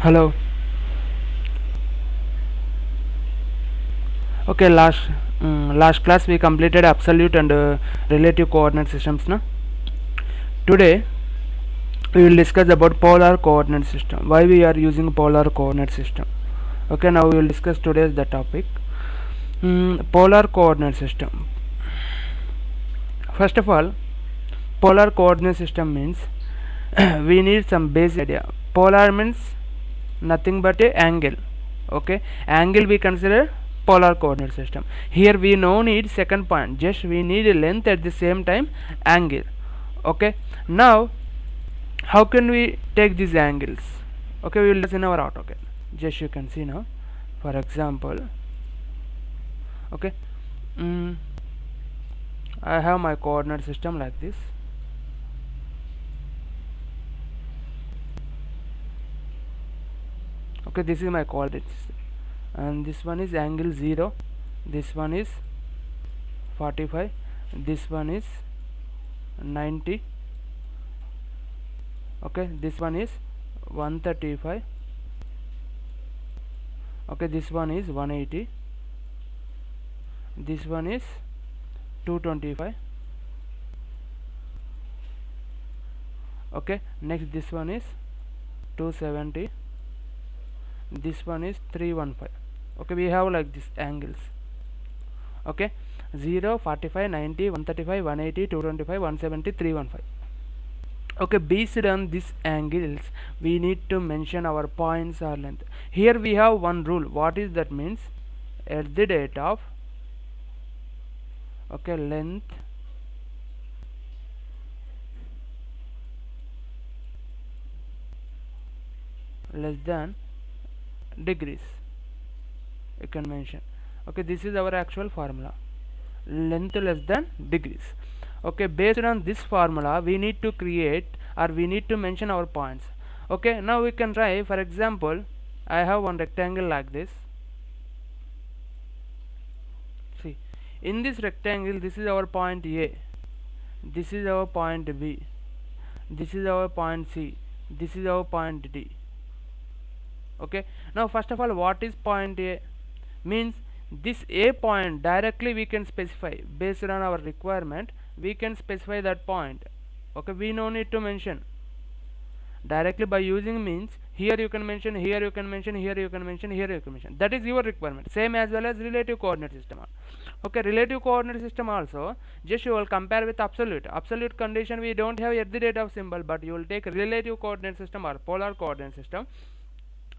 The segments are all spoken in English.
Hello. Okay, last class we completed absolute and relative coordinate systems. Na? Today we will discuss about polar coordinate system. Why we are using polar coordinate system? Okay, now we will discuss today's the topic. Polar coordinate system. First of all, polar coordinate system means we need some basic idea. Polar means nothing but a angle. Okay, angle we consider polar coordinate system. Here we no need second point, just we need a length at the same time angle. Okay, now how can we take these angles? Okay, we will do this in our AutoCAD. Just you can see now, for example. Okay, I have my coordinate system like this. Okay, this is my coordinate system, and this one is angle 0, this one is 45, this one is 90. Okay, this one is 135. Okay, this one is 180, this one is 225. Okay, next this one is 270, this one is 315. Okay, we have like this angles. Okay, 0, 45, 90, 135, 180, 225, 170, 315. Okay, based on these angles we need to mention our points or length. Here we have one rule. What is that means? At the date of length less than degrees, you can mention. Okay, this is our actual formula, length less than degrees. Okay, based on this formula we need to create or we need to mention our points. Okay, now we can try. For example, I have one rectangle like this. See, in this rectangle this is our point A, this is our point B, this is our point C, this is our point D. Okay, now first of all, what is point A? Means this A point directly we can specify based on our requirement. We can specify that point. Okay, we no need to mention directly by using. Means here you can mention, here you can mention, here you can mention, here you can mention. That is your requirement. Same as well as relative coordinate system. Okay, relative coordinate system also just you will compare with absolute condition. We don't have at the rate of symbol, but you will take relative coordinate system or polar coordinate system.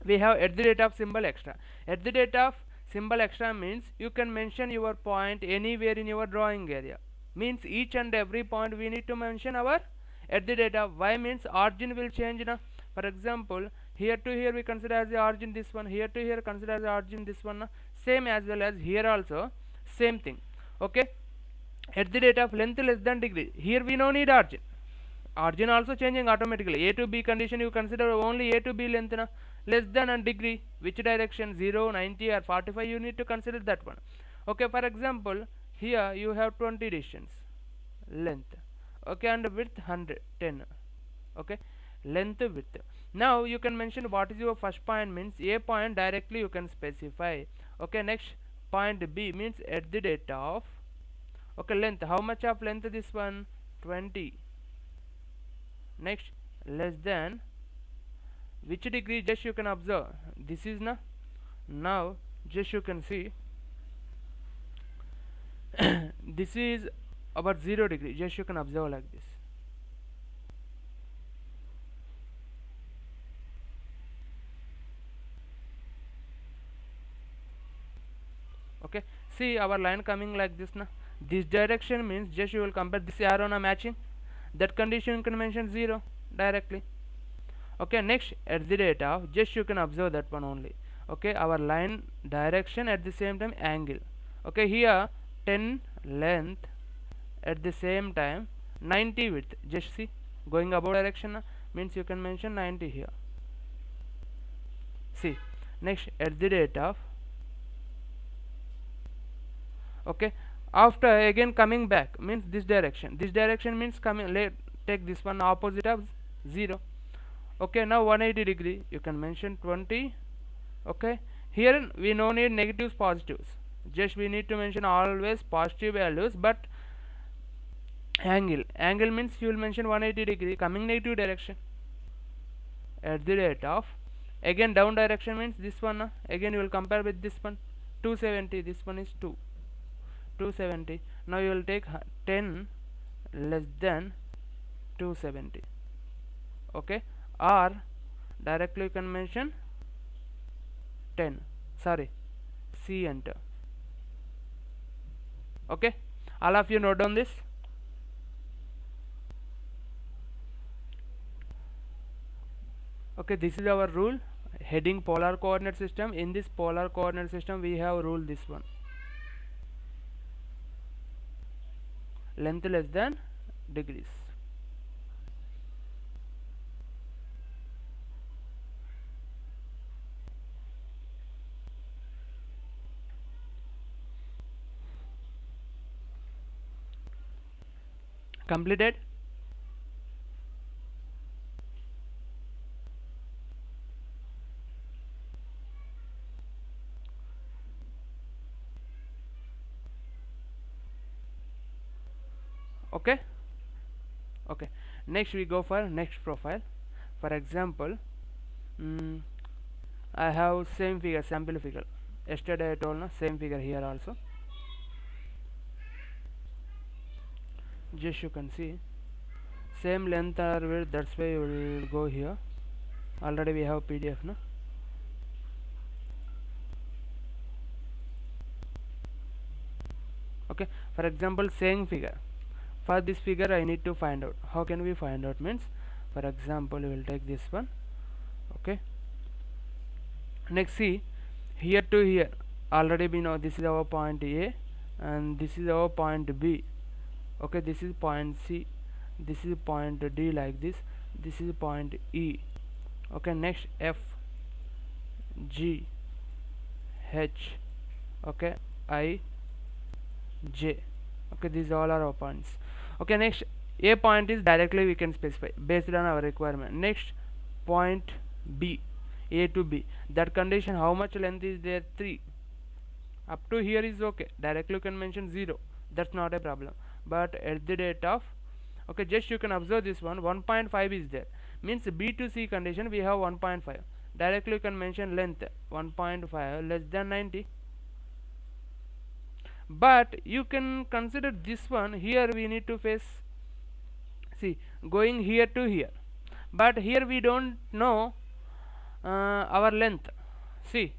We have at the rate of symbol extra. At the rate of symbol extra means you can mention your point anywhere in your drawing area. Means each and every point we need to mention our at the rate of. Y means origin will change now. For example, here to here we consider as the origin this one, here to here consider as the origin this one. Same as well as here also same thing. Okay, at the rate of length less than degree, here we no need origin also changing automatically. A to B condition you consider only A to B length na. Less than a degree, which direction, 0, 90 or 45, you need to consider that one. Okay, for example, here you have 20 distance length. Okay, and width 110. Okay, length width. Now you can mention what is your first point. Means A point directly you can specify. Okay, next point B means at the date of. Okay, length, how much of length this one? 20. Next, less than which degree, just you can observe. This is now just you can see this is about 0 degree. Just you can observe like this. Okay, see our line coming like this now. This direction means just you will compare this arrow now matching. That condition you can mention 0 directly. Okay, next at the rate of, just you can observe that one only. Okay, our line direction at the same time angle. Okay, here 10 length at the same time 90 width. Just see, going above direction means you can mention 90 here. See, next at the rate of. Okay, after again coming back means this direction means coming, let take this one opposite of 0. Okay, now 180 degree you can mention 20. Okay, here we no need negatives positives, just we need to mention always positive values. But angle means you will mention 180 degree coming negative direction at the rate of, again down direction means this one, again you will compare with this one, 270, this one is 270. Now you will take 10 less than 270. Okay, or directly you can mention 10, sorry, C enter. Okay, all of you note down this. Okay, this is our rule, heading polar coordinate system. In this polar coordinate system we have rule this one, length less than degrees. Completed. Okay, okay, next we go for next profile. For example, I have same figure, sample figure. Yesterday I told, same figure here also. Just you can see same length or width, that's why you will go here. Already we have PDF, no? Okay, for example same figure, for this figure I need to find out. How can we find out means, for example we will take this one. Okay, next see, here to here already we know this is our point A and this is our point B. Okay, this is point C, this is point D, like this is point E. Okay, next F, G, H, okay, I, J. Okay, these all are our points. Okay, next A point is directly we can specify based on our requirement. Next point B, A to B, that condition how much length is there, 3. Up to here is okay, directly you can mention 0, that's not a problem. But at the rate of, okay, just you can observe this one, 1.5 is there, means B to C condition we have 1.5, directly you can mention length 1.5 less than 90. But you can consider this one, here we need to face, see, going here to here, but here we don't know our length. See,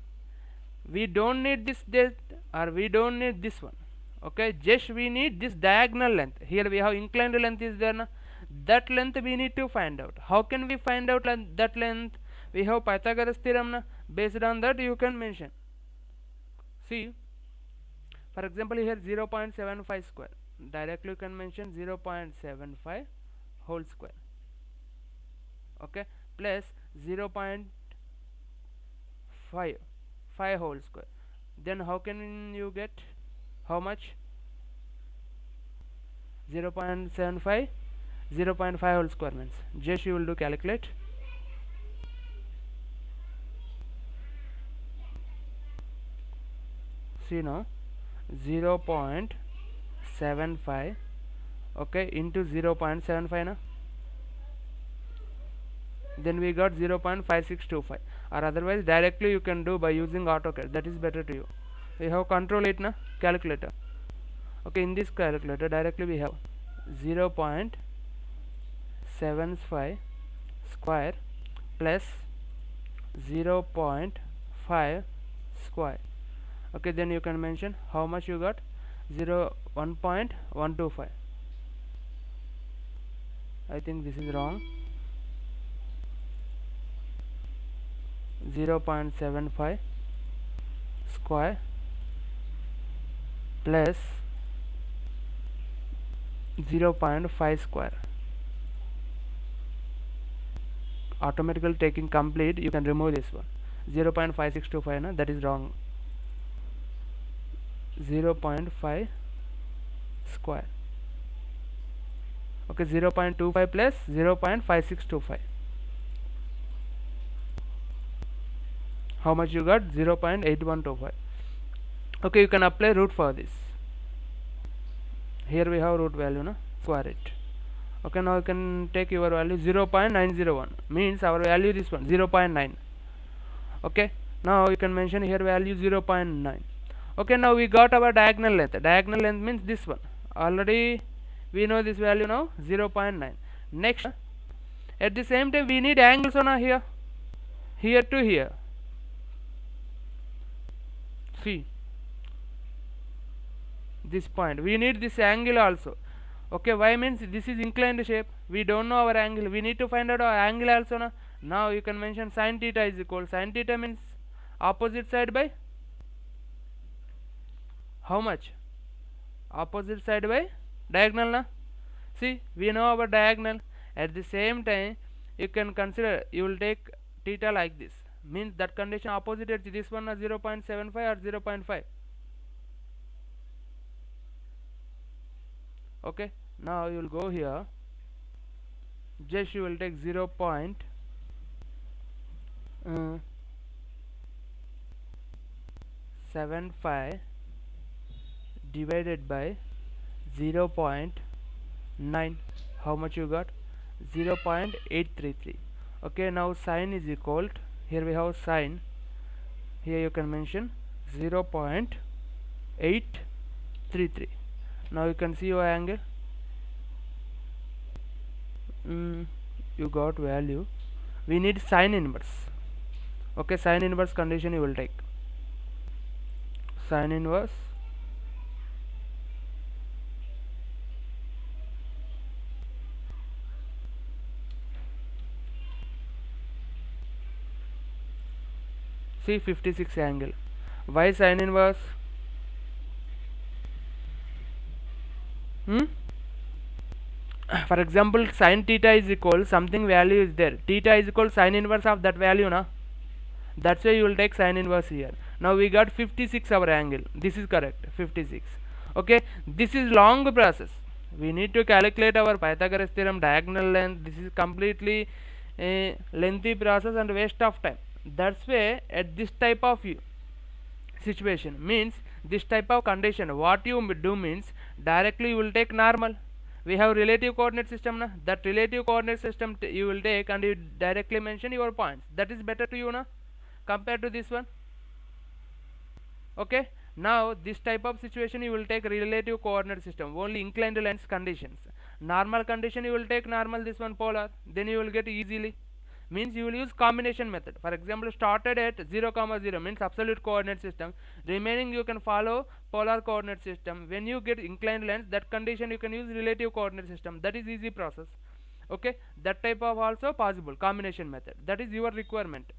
we don't need this depth or we don't need this one. Okay, just we need this diagonal length. Here we have inclined length is there, na? That length we need to find out. How can we find out that length? We have Pythagoras theorem, na? Based on that you can mention. See, for example here 0.75 square, directly you can mention 0.75 whole square. Okay, plus 0.5 whole square. Then how can you get how much? 0.75, 0.5 whole square means, just you will do calculate. See now, 0.75, okay, into 0.75 na, then we got 0.5625, or otherwise directly you can do by using AutoCAD, that is better to you. We have control it, na, calculator. Okay, in this calculator directly we have 0.75 square plus 0.5 square. Okay, then you can mention how much you got, 1.125. I think this is wrong. 0.75 square plus 0.5 square. Automatically taking complete, you can remove this one, 0.5625, na, that is wrong. 0.5 square. Okay, 0.25 plus 0.5625. How much you got? 0.8125. Okay, you can apply root for this. Here we have root value, no? Square it. Okay, now you can take your value 0.901, means our value this one 0.9. Okay, now you can mention here value 0.9. Okay, now we got our diagonal length. Diagonal length means this one. Already we know this value now, 0.9. Next, at the same time we need angles on here to here. See this point, we need this angle also. Okay, why means this is inclined shape, we don't know our angle, we need to find out our angle also na? Now you can mention sin theta is equal, sin theta means opposite side by how much? Opposite side by diagonal na? See, we know our diagonal. At the same time you can consider, you will take theta like this, means that condition opposite edge this one is 0.75 or 0.5. Okay, now you will go here, just you will take 0.75 divided by 0.9. How much you got? 0.833. Okay, now sine is equal to, here we have sine, here you can mention 0.833. now you can see your angle. You got value. We need sine inverse. Okay, sine inverse condition you will take. Sine inverse see 56 angle. Why sine inverse? For example, sin theta is equal something value is there, theta is equal sin inverse of that value na, that's why you will take sin inverse here. Now we got 56 our angle, this is correct, 56. Okay, this is long process, we need to calculate our Pythagoras theorem, diagonal length. This is completely a lengthy process and waste of time. That's why at this type of situation, means this type of condition, what you do means directly you will take normal. We have relative coordinate system na, that relative coordinate system you will take and you directly mention your points. That is better to you na, compared to this one. Okay, now this type of situation you will take relative coordinate system, only inclined lines conditions. Normal condition you will take normal, this one polar, then you will get easily. Means you will use combination method. For example, started at 0, 0 means absolute coordinate system, remaining you can follow polar coordinate system. When you get inclined lines, that condition you can use relative coordinate system. That is easy process. Okay, that type of also possible combination method, that is your requirement.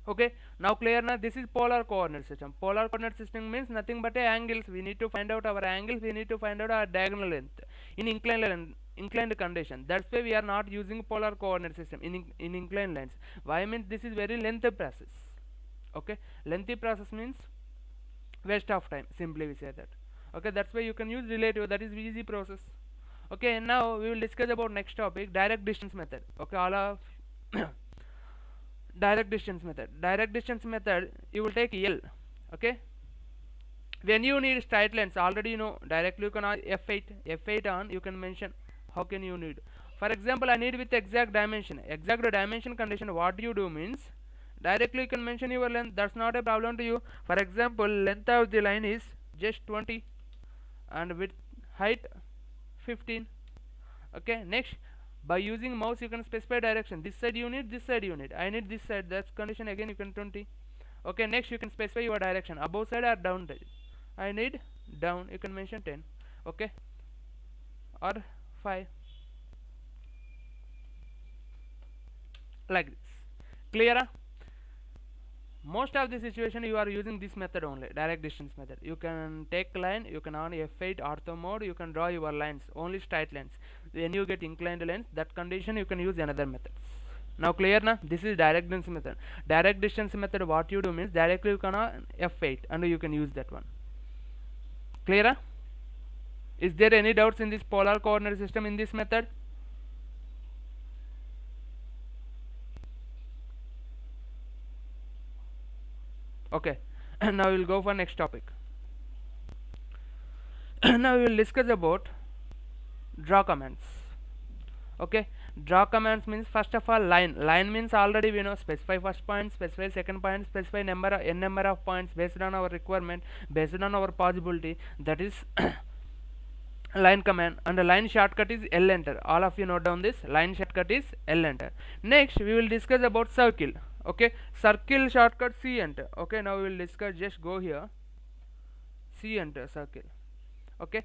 Okay, now clear na? This is polar coordinate system. Polar coordinate system means nothing but angles. We need to find out our angles, we need to find out our diagonal length in inclined condition. That's why we are not using polar coordinate system in inclined lines. Why means this is very lengthy process. Okay, lengthy process means waste of time, simply we say that. Okay, that's why you can use relative, that is easy process. Okay, now we will discuss about next topic, direct distance method. Okay, all of direct distance method. Direct distance method you will take L. Okay, when you need straight lines, already you know, directly you can F8 on, you can mention how can you need. For example, I need with exact dimension condition. What you do means directly you can mention your length, that's not a problem to you. For example, length of the line is just 20 and width height 15. Okay, next, by using mouse you can specify direction, this side you need, this side you need, I need this side, that's condition, again you can 20. Okay, next you can specify your direction, above side or down side, I need down, you can mention 10. Okay, or 5, like this. Clear? Most of the situation you are using this method only, direct distance method. You can take line, you can on F8 ortho mode, you can draw your lines, only straight lines. When you get inclined lines, that condition you can use another method. Now clear na? This is direct distance method. Direct distance method, what you do means directly you can on F8 and you can use that one. Clear? Is there any doubts in this polar coordinate system in this method? Okay. Now we'll go for next topic. Now we will discuss about draw commands. Okay, draw commands means first of all line means already we know specify first point, specify second point, specify n number of points based on our requirement, based on our possibility, that is line command. And the line shortcut is L enter. All of you note down this, line shortcut is L enter. Next we will discuss about circle. Okay, circle shortcut C enter. Okay, now we will discuss, just go here, C enter, circle. Okay,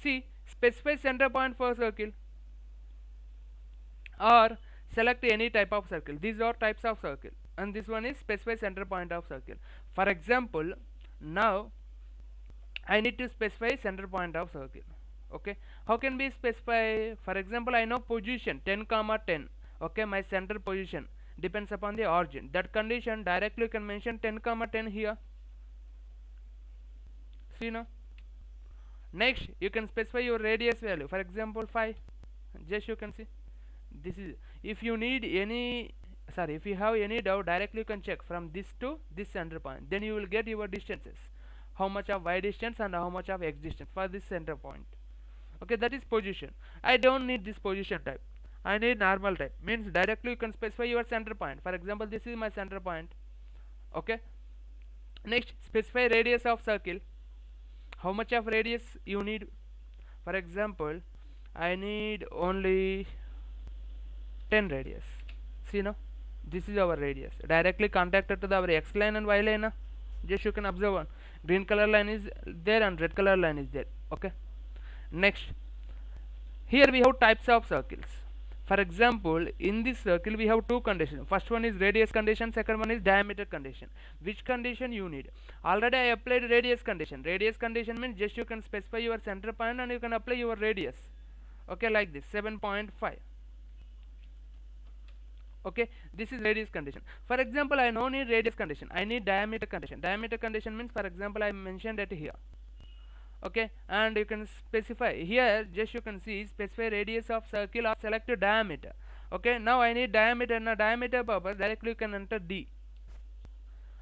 see, specify center point for circle or select any type of circle. These are types of circle, and this one is specify center point of circle. For example, now I need to specify center point of circle. Okay, how can we specify? For example, I know position 10 comma 10. Okay, my center position depends upon the origin. That condition directly you can mention 10 comma 10 here. See now. Next you can specify your radius value, for example 5. Just you can see, this is, if you need any, sorry, if you have any doubt, directly you can check from this to this center point, then you will get your distances, how much of y distance and how much of x distance for this center point. Okay, that is position. I don't need this position type, I need normal type, means directly you can specify your center point. For example, this is my center point. Okay, next specify radius of circle, how much of radius you need. For example, I need only 10 radius. See now, this is our radius, directly contacted to our x line and y line. Just you can observe one, green color line is there and red color line is there. Okay, next here we have types of circles. For example, in this circle we have two conditions. First one is radius condition, second one is diameter condition. Which condition you need? Already I applied radius condition. Radius condition means just you can specify your center point and you can apply your radius. Okay, like this 7.5. Okay, this is radius condition. For example, I no need radius condition, I need diameter condition. Diameter condition means, for example, I mentioned it here. Okay, and you can specify here, just you can see specify radius of circle or select diameter. Okay, now I need diameter. Now diameter purpose, directly you can enter D.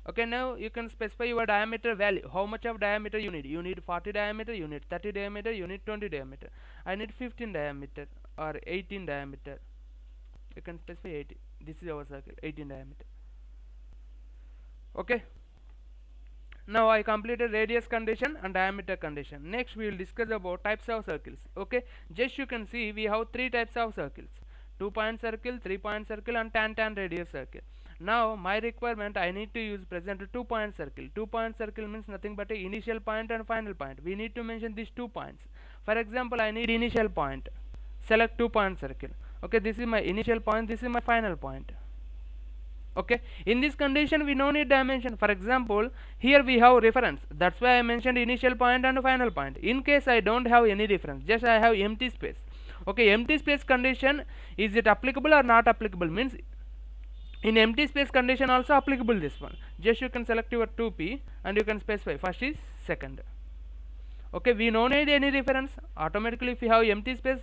Okay, now you can specify your diameter value, how much of diameter you need. You need 40 diameter, you need 30 diameter, you need 20 diameter. I need 15 diameter or 18 diameter. You can specify 80. This is our circle, 18 diameter. Okay, now I completed radius condition and diameter condition. Next we will discuss about types of circles. Okay, just you can see we have three types of circles: 2-point circle, 3-point circle, and tan radius circle. Now my requirement, I need to use present 2-point circle. 2-point circle means nothing but a initial point and final point. We need to mention these 2 points. For example, I need initial point, select 2-point circle. Okay, this is my initial point, this is my final point. Okay, in this condition we no need dimension. For example, here we have reference, that's why I mentioned initial point and final point. In case I don't have any reference, just I have empty space. Okay, empty space condition, is it applicable or not applicable? Means in empty space condition also applicable this one. Just you can select your 2p and you can specify first is second. Okay, we no need any reference, automatically if you have empty space,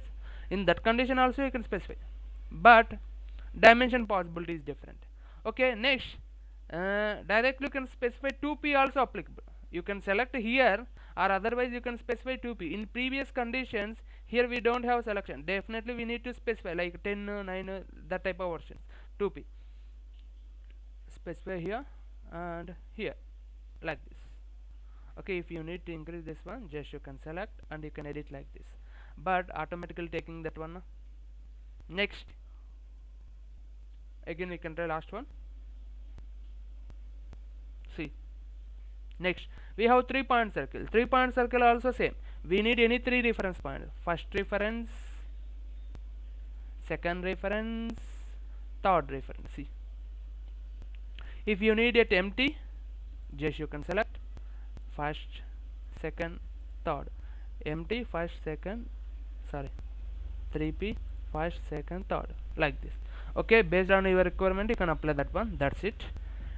in that condition also you can specify, but dimension possibility is different. Okay, next directly you can specify 2p also applicable. You can select here, or otherwise you can specify 2p. In previous conditions, here we don't have selection, definitely we need to specify like 10, 9, that type of version. 2p specify here and here, like this. Okay, if you need to increase this one, just you can select and you can edit like this, but automatically taking that one. Next, again we can try last one. See, next we have 3-point circle. 3-point circle also same, we need any 3 reference points: first reference, second reference, third reference. See, if you need it empty, just you can select first, second, third. Empty, first, second, sorry, 3p, first, second, third, like this. Okay, based on your requirement you can apply that one. That's it.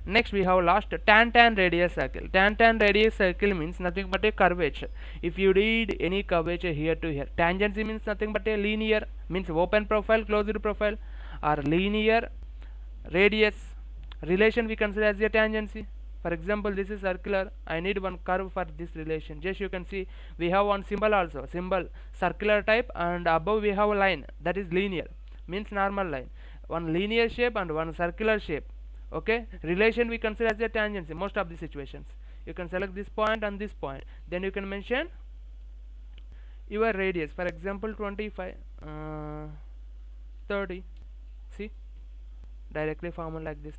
Next we have last tan radius circle. Tan radius circle means nothing but a curvature. If you need any curvature here to here, tangency means nothing but a linear, means open profile, closed profile, or linear radius relation we consider as a tangency. For example, this is circular, I need one curve for this relation. Just you can see we have one symbol also, symbol circular type, and above we have a line that is linear, means normal line, one linear shape and one circular shape. Okay, relation we consider as a tangent in most of the situations. You can select this point and this point, then you can mention your radius, for example 25, 30. See, directly formula like this.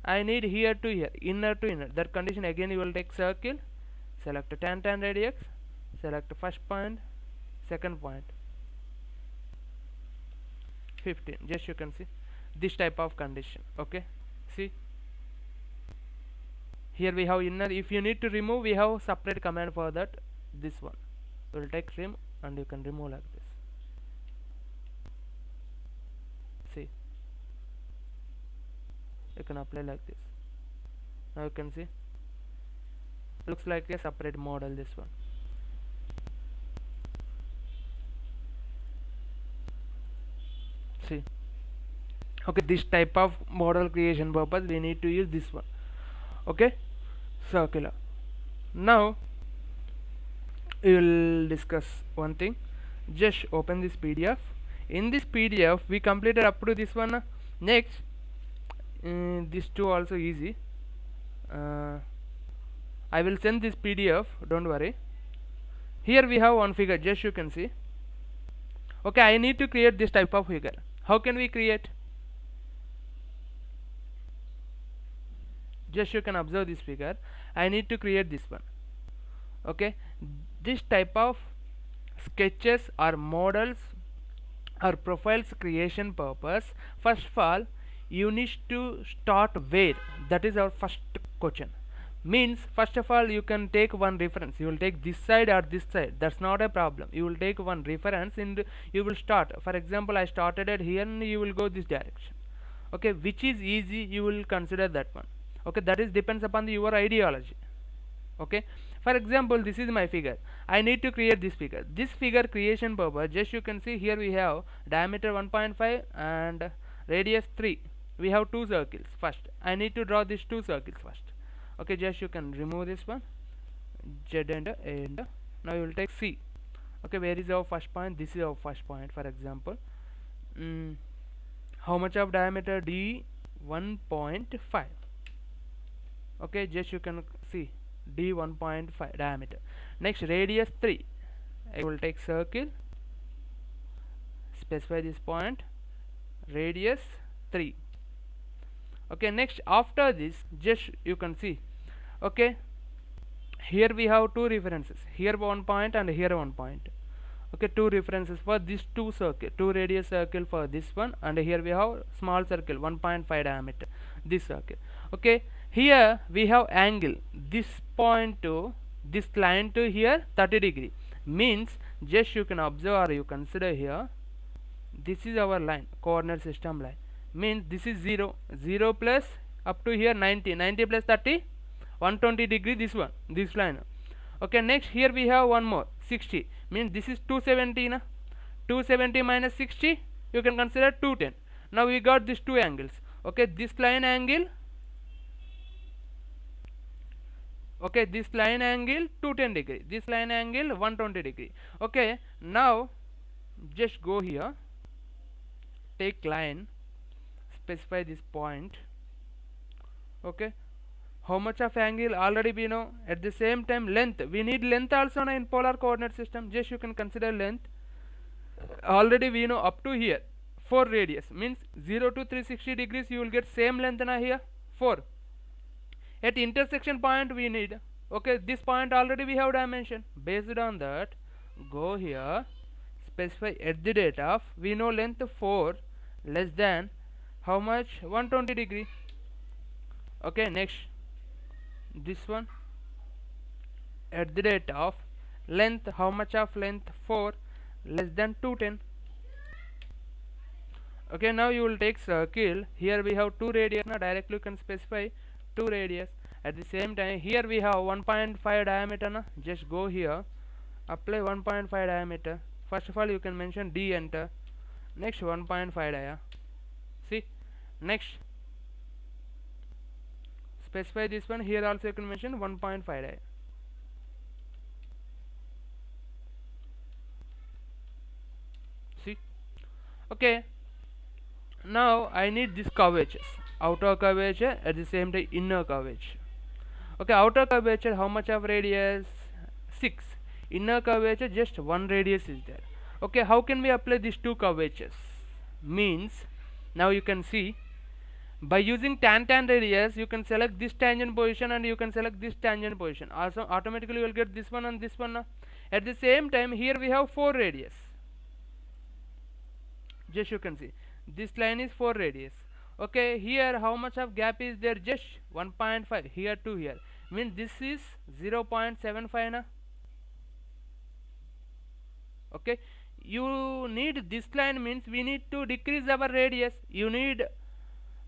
I need here to here, inner to inner, that condition again you will take circle, select tan radius, select first point, second point, 15. Just you can see this type of condition. Okay, see, here we have inner. If you need to remove, we have separate command for that. This one will take trim and you can remove like this. See, you can apply like this. Now you can see looks like a separate model, this one. See, okay, this type of model creation purpose we need to use this one. Okay, circular. Now we will discuss one thing. Just open this PDF. In this PDF we completed up to this one. Next, these two also easy. I will send this PDF, don't worry. Here we have one figure, just you can see. Okay, I need to create this type of figure. How can we create? Just you can observe this figure. I need to create this one. Okay, this type of sketches or models or profiles creation purpose, first of all you need to start where. That is our first question. Means first of all you can take one reference, you will take this side or this side, that's not a problem. You will take one reference and you will start. For example, I started it here and you will go this direction. Okay, which is easy you will consider that one. Okay, that is depends upon your ideology. Okay, for example, this is my figure. I need to create this figure. This figure creation purpose, just you can see here we have diameter 1.5 and radius 3. We have two circles. First I need to draw these two circles first. Okay, just you can remove this one, Z and A, and now you will take C. Okay, where is our first point? This is our first point. For example, how much of diameter? D 1.5. okay, just you can see D 1.5 diameter. Next, radius 3. I will take circle, specify this point, radius 3. Okay, next after this, just you can see, okay, here we have two references, here one point and here one point. Okay, two references for these two circle, two radius circle for this one, and here we have small circle 1.5 diameter, this circle. Okay, here we have angle, this point to this line to here 30 degree, means just you can observe or you consider here, this is our line, coordinate system line, means this is 0 plus up to here 90 plus 30, 120 degree, this one, this line. Okay, next here we have one more 60, means this is 270 na? 270 minus 60, you can consider 210. Now we got these two angles. Okay, this line angle, okay, this line angle 210 degree, this line angle 120 degree. Okay, now just go here, take line, specify this point. Okay, how much of angle already we know. At the same time length, we need length also in polar coordinate system. Just you can consider length, already we know up to here 4 radius, means 0 to 360 degrees you will get same length na here 4. At intersection point we need, okay, this point already we have dimension. Based on that, go here, specify at the date of, we know length 4 less than how much, 120 degree. Okay, next this one, at the date of length, how much of length, 4 less than 210. Okay, now you will take circle, here we have 2 radius, now directly you can specify 2 radius. At the same time here we have 1.5 diameter na? Just go here, apply 1.5 diameter. First of all you can mention D, enter. Next 1.5 dia, see. Next specify this one. Here also you can mention 1.5 die. See, okay. Now I need this curvature, outer curvature at the same time inner curvature. Okay, outer curvature, how much of radius? 6. Inner curvature, just 1 radius is there. Okay, how can we apply these two curvatures? Means, now you can see, by using tan radius, you can select this tangent position and you can select this tangent position. Also, automatically you will get this one and this one. At the same time, here we have 4 radius. Just you can see, this line is 4 radius. Okay, here how much of gap is there? Just 1.5 here to here. Means this is 0.75 na. Okay, you need this line, means we need to decrease our radius. You need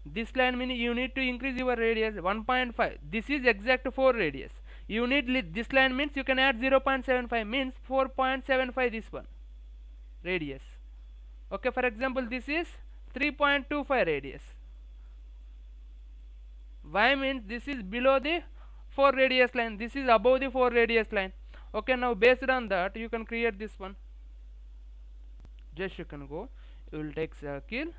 this line, means you need to increase your radius 1.5. This is exact 4 radius. You need this line, means you can add 0.75, means 4.75 this one radius. Okay, for example, this is 3.25 radius. Why? Means this is below the 4 radius line, this is above the 4 radius line. Okay, now based on that you can create this one. Just you can go, you will take circle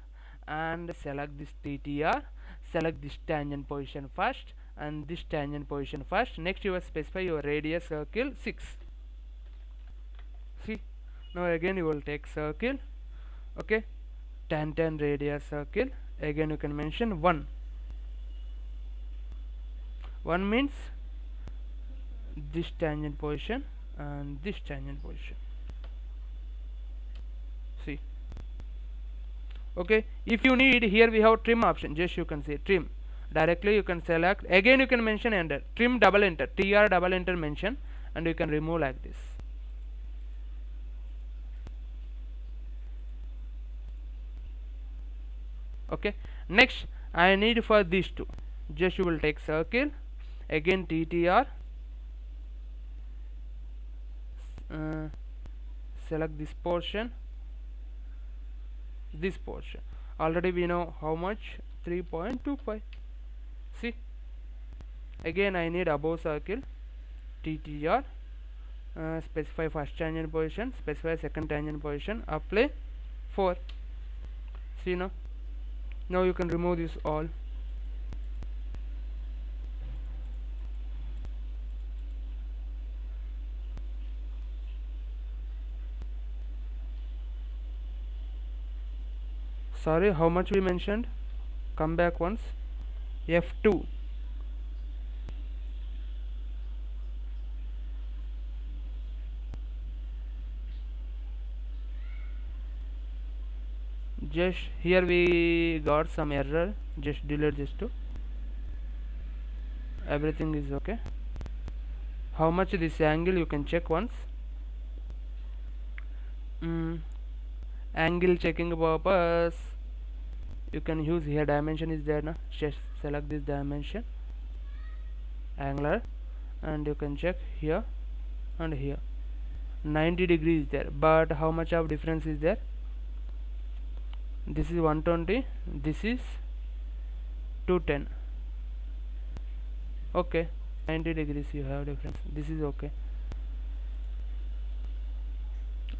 and select this TTR, select this tangent position first and this tangent position first. Next you will specify your radius circle 6. See, now again you will take circle. Okay, tan radius circle, again you can mention 1. 1 means this tangent position and this tangent position. See, okay, if you need, here we have trim option. Just you can say trim, directly you can select, again you can mention enter, trim double enter, TR double enter mention, and you can remove like this. Okay, next I need for these two. Just you will take circle, again TTR, select this portion, this portion. Already we know how much, 3.25. See, again I need above circle, TTR, specify first tangent position, specify second tangent position, apply 4. See, now you can remove this all. Sorry, how much we mentioned? Come back once. F2. Just here we got some error. Just delete this too. Everything is okay. How much this angle you can check once. Angle checking purpose you can use here, dimension is there, just select this dimension, angular, and you can check here and here. 90 degrees is there, but how much of difference is there? This is 120, this is 210. Okay, 90 degrees you have difference, this is okay.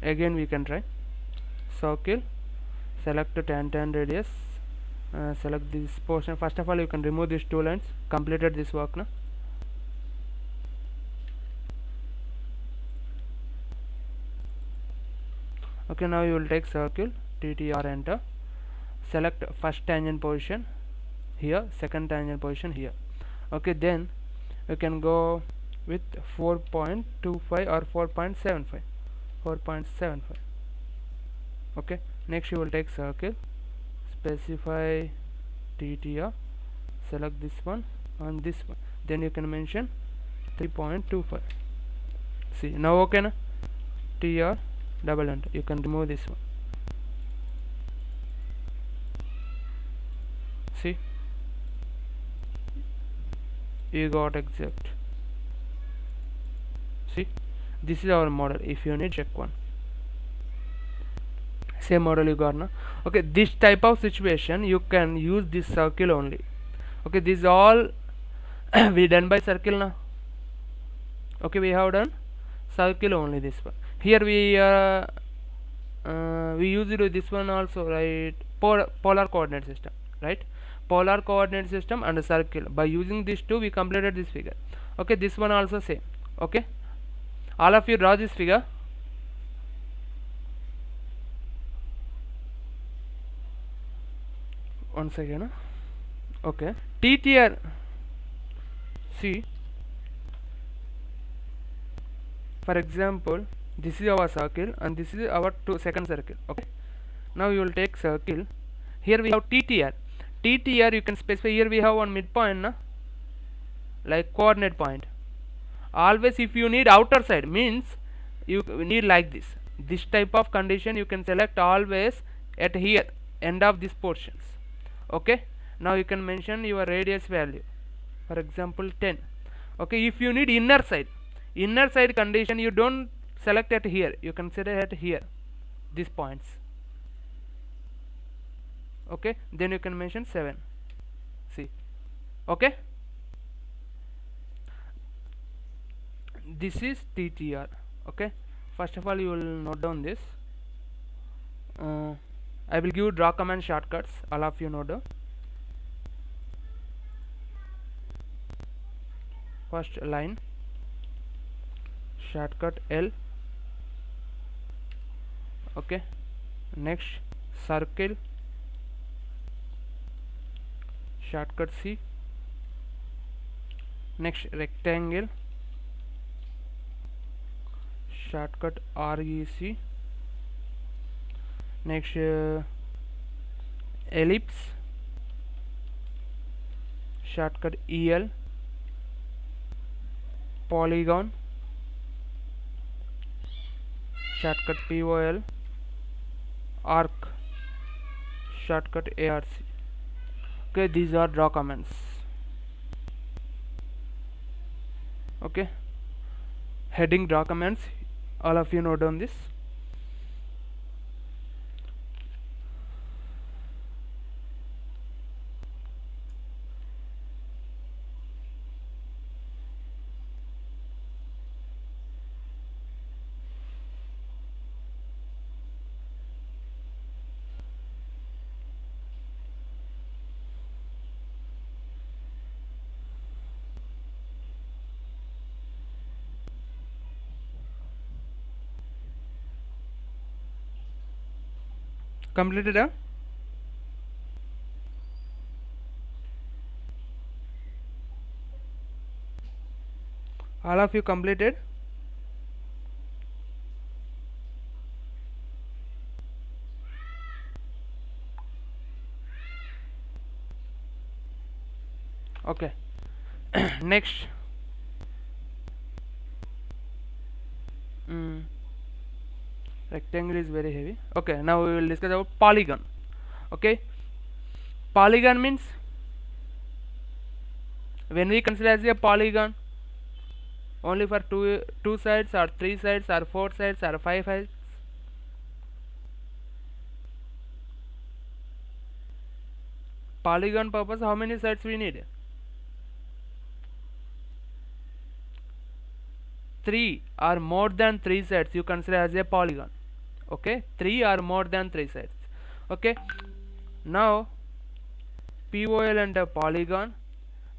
Again we can try circle, select the tan radius, select this portion. First of all you can remove these two lines. Completed this work now. Okay, now you will take circle, TTR, enter, select first tangent position here, second tangent position here. Okay, then you can go with 4.25 or 4.75. 4.75. Okay, next you will take circle, specify TTR, select this one and this one, then you can mention 3.25. see, now okay na, TR double enter, you can remove this one. See, you got exact. See, this is our model. If you need, check one. Same model you got now. Okay, this type of situation you can use this circle only. Okay, these all We done by circle now. Okay, we have done circle only, this one. Here we use it with this one also, right? Polar coordinate system, right? Polar coordinate system and a circle. By using these two, we completed this figure. Okay, this one also same. Okay, all of you draw this figure. One second. Okay, TTR. See, for example, this is our circle and this is our second circle. Okay, now you will take circle. Here we have TTR. TTR you can specify. Here we have one midpoint, na? Like coordinate point. Always if you need outer side, means you need like this type of condition you can select always at here, end of these portions. Okay, now you can mention your radius value, for example 10. Okay, if you need inner side condition, you don't select at here, you consider at here, these points. Okay, then you can mention 7. See, okay, this is TTR. Okay, first of all you will note down this. I will give draw command shortcuts, all of you know the first line shortcut L. Okay, next circle shortcut C, next rectangle shortcut REC, next ellipse shortcut EL, polygon shortcut POL, arc shortcut ARC. Okay, these are draw commands. Okay, heading draw commands, all of you note down this. Completed, huh? All of you completed? Okay. Next, rectangle is very heavy. Okay, now we will discuss about polygon. Okay, polygon means, when we consider as a polygon, only for two sides or three sides or four sides or five sides. Polygon purpose, how many sides we need? 3 or more than 3 sides you consider as a polygon. Okay, 3 or more than 3 sides. Okay, now POL and a polygon.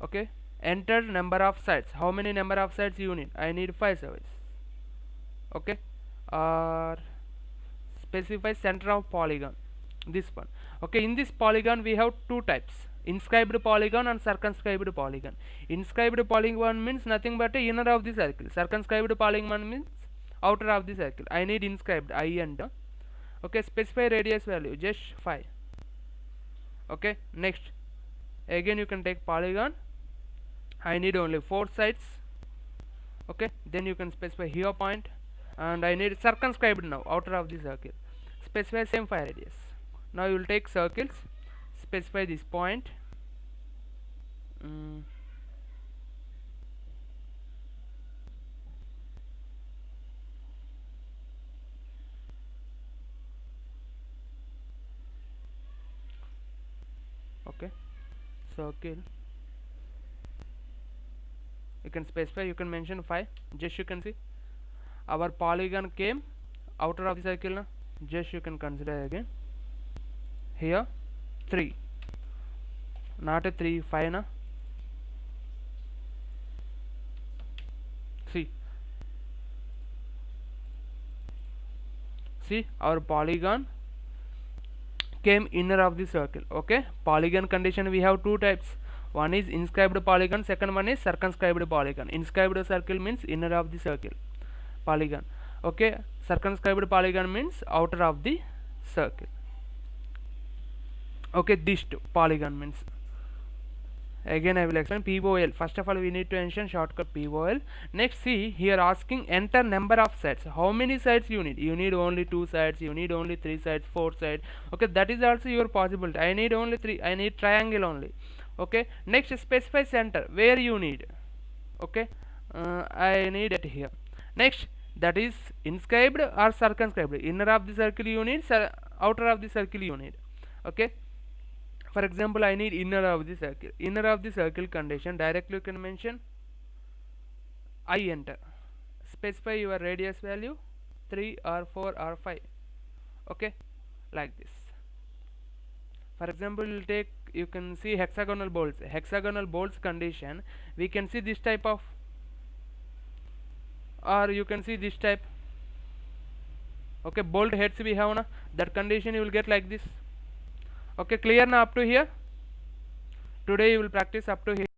Okay, enter number of sides. How many number of sides you need? I need 5 sides. Okay, or specify center of polygon, this one. Okay, in this polygon we have two types: inscribed polygon and circumscribed polygon. Inscribed polygon means nothing but a inner of the circle. Circumscribed polygon means outer of the circle. I need inscribed, I and okay, specify radius value just 5. Okay, next again you can take polygon. I need only 4 sides. Okay, then you can specify here point, and I need circumscribed now, outer of the circle. Specify same 5 radius. Now you will take circles, specify this point. Okay, circle you can specify, you can mention 5. Just you can see our polygon came outer of the circle na? Just you can consider again here 3, not a 3, 5 na? See our polygon came inner of the circle. Okay, polygon condition we have two types. One is inscribed polygon, second one is circumscribed polygon. Inscribed circle means inner of the circle polygon. Okay, circumscribed polygon means outer of the circle. Okay, these two polygon means. Again I will explain POL. First of all we need to mention shortcut POL. Next, see here asking enter number of sides. How many sides you need? You need only 2 sides, you need only 3 sides, 4 sides. Okay, that is also your possibility. I need only 3, I need triangle only. Okay, next specify center where you need. Okay, I need it here. Next, that is inscribed or circumscribed. Inner of the circle you need, outer of the circle you need. Okay, for example I need inner of the circle. Inner of the circle condition directly you can mention I enter. Specify your radius value 3 or 4 or 5. Okay, like this. For example we'll take, you can see hexagonal bolts. Hexagonal bolts condition we can see this type of, or you can see this type. Okay, bolt heads we have na, that condition you will get like this. Okay, clear now up to here? Today you will practice up to here.